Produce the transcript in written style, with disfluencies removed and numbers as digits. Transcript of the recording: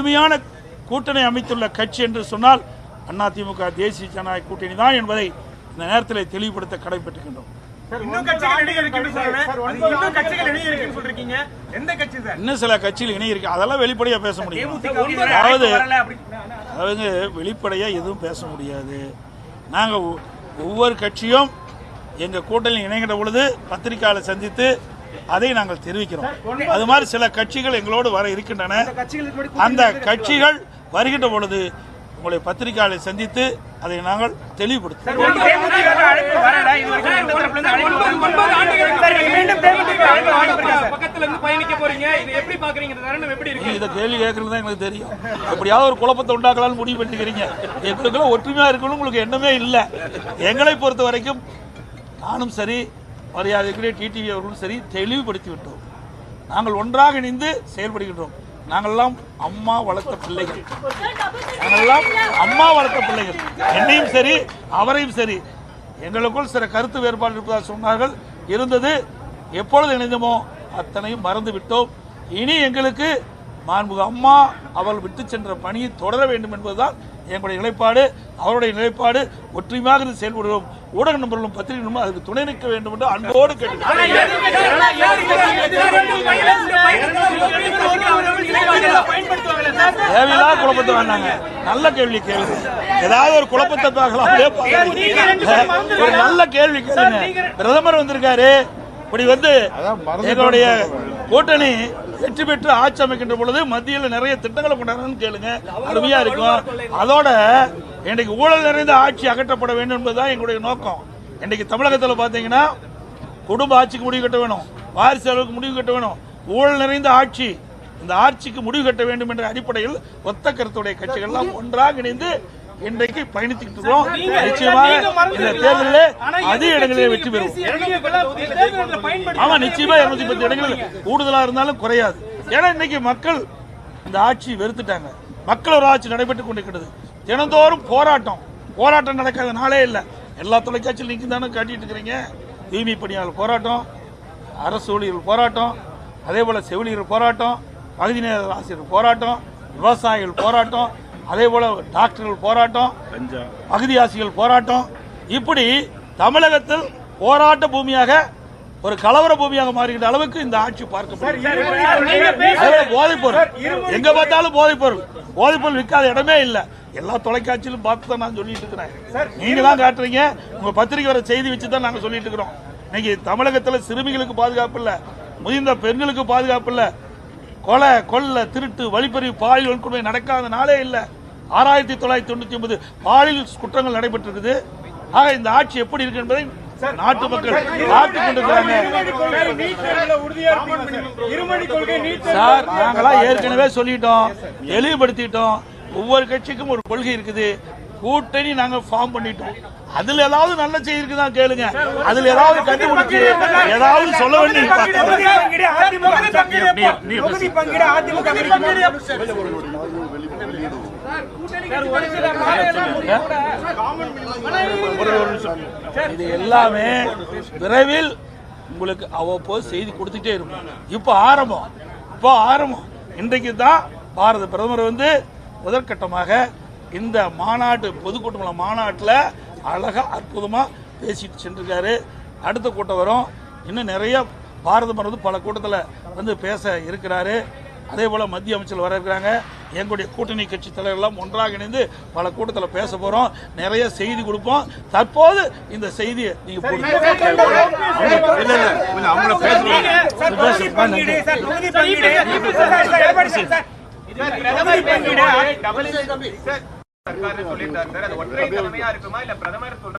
வலிமையான கூட்டணி அமைத்துள்ள கட்சி என்று சொன்னால் அதிமுக தேசிய ஜனநாயக கூட்டணி தான் என்பதை இந்த நேரத்தில் தெளிவுபடுத்த கடமைப்பட்டுகின்றோம். இன்னும் சில கட்சிகள் இணை இருக்கு, அதெல்லாம் வெளிப்படையா பேச முடியும். அதாவது வெளிப்படையா எதுவும் பேச முடியாது. நாங்க ஒவ்வொரு கட்சியும் எங்க கூட்டணி இணைகிற பொழுது பத்திரிகையாளர் சந்தித்து அதை நாங்கள் தெரிவிக்கிறோம். அது மாதிரி சில கட்சிகள் எங்களோடு வர இருக்கின்றன. அந்த கட்சிகள் வருகின்ற பொழுது உங்களை பத்திரிகையாளரை சந்தித்து அதை நாங்கள் தெளிவுபடுத்தும். இதை கேள்வி கேட்கறது தான் எங்களுக்கு தெரியும். எப்படியாவது ஒரு குழப்பத்தை உண்டாக்கலாம்னு முடிவு பண்ணிக்கிறீங்க. எங்களுக்கெல்லாம் ஒற்றுமையா இருக்கணும் உங்களுக்கு எண்ணமே இல்லை. எங்களை பொறுத்த வரைக்கும் நானும் சரி, மரியாதைக்குரிய டிடிவி அவர்களும் சரி தெளிவுபடுத்தி விட்டோம். நாங்கள் ஒன்றாக இணைந்து செயல்படுகின்றோம். நாங்கள்லாம் அம்மா வளர்த்த பிள்ளைகள், நாங்கள்லாம் அம்மா வளர்த்த பிள்ளைகள். என்னையும் சரி அவரையும் சரி எங்களுக்குள் சில கருத்து வேறுபாடு இருப்பதாக சொன்னார்கள், இருந்தது. எப்பொழுது இணைந்தோமோ அத்தனையும் மறந்து விட்டோம். இனி எங்களுக்கு மாண்புமிகு அம்மா அவள் விட்டு சென்ற பணியை தொடர வேண்டும் என்பதுதான் எங்களுடைய நிலைப்பாடு, அவருடைய நிலைப்பாடு. ஒற்றுமையாக செயல்படுவோம். ஊடக நண்பர்களும் பத்திரிகை நண்பர்களும் அதுக்கு துணை நிற்க வேண்டும் என்று அன்போடு கேட்டுக்கொள்கிறேன். தேவையில்லா குழப்பத்தை வேண்டாங்க. நல்ல கேள்வி கேளுங்க. ஏதாவது ஒரு குழப்பத்தை பார்க்கலாம். ஒரு நல்ல கேள்வி கேளுங்க. பிரதமர் வந்திருக்காரு, இப்படி வந்து எங்களுடைய கூட்டணி வெற்றி பெற்று ஆட்சி அமைக்கின்ற பொழுது மத்தியில் நிறைய திட்டங்களை கொண்டாடுறோம்னு கேளுங்க, அருமையா இருக்கும். அதோட இன்றைக்கு ஊழல் நிறைந்த ஆட்சி அகற்றப்பட வேண்டும் என்பதுதான் எங்களுடைய நோக்கம். இன்றைக்கு தமிழகத்தில் பார்த்தீங்கன்னா குடும்ப ஆட்சிக்கு முடிவு கட்ட வேணும், வாரிசு அளவுக்கு முடிவு கட்ட வேணும். ஊழல் நிறைந்த ஆட்சி, இந்த ஆட்சிக்கு முடிவு கட்ட வேண்டும் என்ற அடிப்படையில் ஒத்த கருத்துடைய கட்சிகள் எல்லாம் ஒன்றாக இணைந்து இன்றைக்கு பயணித்துட்டு இருக்கிறோம். நிச்சயமாக இந்த தேர்தலில் அதிக இடங்களில் வெற்றி பெறுவோம். ஆமா, நிச்சயமா 210 இடங்களில் கூடுதலா இருந்தாலும் குறையாது. ஏன்னா இன்னைக்கு மக்கள் இந்த ஆட்சி வெறுத்துட்டாங்க. மக்கள் ஒரு ஆட்சி நடைபெற்றுக் கொண்டிருக்கிறது. தினந்தோறும் போராட்டம் நடக்காத நாளே இல்லை. எல்லா தொலைக்காட்சியில் நீங்க தானே காட்டிட்டு இருக்கிறீங்க. தூய்மை பணியாளர் போராட்டம், அரசு ஊழியர்கள் போராட்டம், அதே போல செவிலியர் போராட்டம், பகுதி நேர ஆசிரியர் போராட்டம், விவசாயிகள் போராட்டம், அதே போல டாக்டர்கள் போராட்டம், பகுதி ஆசிரியர்கள் போராட்டம். இப்படி தமிழகத்தில் போராட்ட பூமியாக, ஒரு கலவர பூமியாக மாறுகின்ற அளவுக்கு இந்த ஆட்சி பார்க்கப்படுகிறது. போதைப் பொருள் எங்க பார்த்தாலும் போதைப் பொருள் விற்காத இடமே இல்லை. எல்லா தொலைக்காட்சியிலும் பார்த்து தான் நான் சொல்லிட்டு இருக்கிறேன். நீங்க தான் காட்டுறீங்க, உங்க பத்திரிகை வர செய்தி வச்சு தான் நாங்க சொல்லிட்டு இருக்கிறோம். இன்னைக்கு தமிழகத்தில் சிறுமிகளுக்கு பாதுகாப்பு இல்லை, முதிர்ந்த பெண்களுக்கு பாதுகாப்பு இல்லை, கொலை கொள்ளை திருட்டு வழிப்பறிவு பாலியல் வன்கொடுமை நடக்காத நாளே இல்லை. 6999 பாலியல் குற்றங்கள் நடைபெற்றிருக்குது. ஆக இந்த ஆட்சி எப்படி இருக்கு என்பதை நாட்டு மக்கள் பார்த்துக் கொண்டிருக்கிறாங்க. சார், நாங்களாம் ஏற்கனவே சொல்லிட்டோம், தெளிவுபடுத்திட்டோம். ஒவ்வொரு கட்சிக்கும் ஒரு கொள்கை இருக்குது. கூட்டணி நாங்க ஃபார்ம் பண்ணிட்டோம். அதுல ஏதாவது நல்ல செய்தி இருக்குதான் கேளுங்க. அதுல ஏதாவது கண்டுபிடிச்சு ஏதாவது சொல்ல வேண்டிய இது எல்லாமே விரைவில் உங்களுக்கு அவ்வப்போது செய்தி கொடுத்துட்டே இருக்கும். இப்போ ஆரம்பம் இன்றைக்கு தான் பாரத பிரதமர் வந்து முதற்கட்டமாக இந்த மாநாட்டு பொதுக்கூட்டம் மாநாட்டில் அழகா அற்புதமா பேசிட்டு சென்றிருக்காரு. அடுத்த கூட்டம் வரும். இன்னும் நிறைய பாரதம் வந்து பல கூட்டத்தில் வந்து பேச இருக்கிறாரு. அதே போல மத்திய அமைச்சர் வர இருக்கிறாங்க. எங்களுடைய கூட்டணி கட்சி தலைவர்கள்லாம் ஒன்றாக இணைந்து பல கூட்டத்தில் பேச போறோம். நிறைய செய்தி கொடுப்போம். தற்போது இந்த செய்தியை நீங்க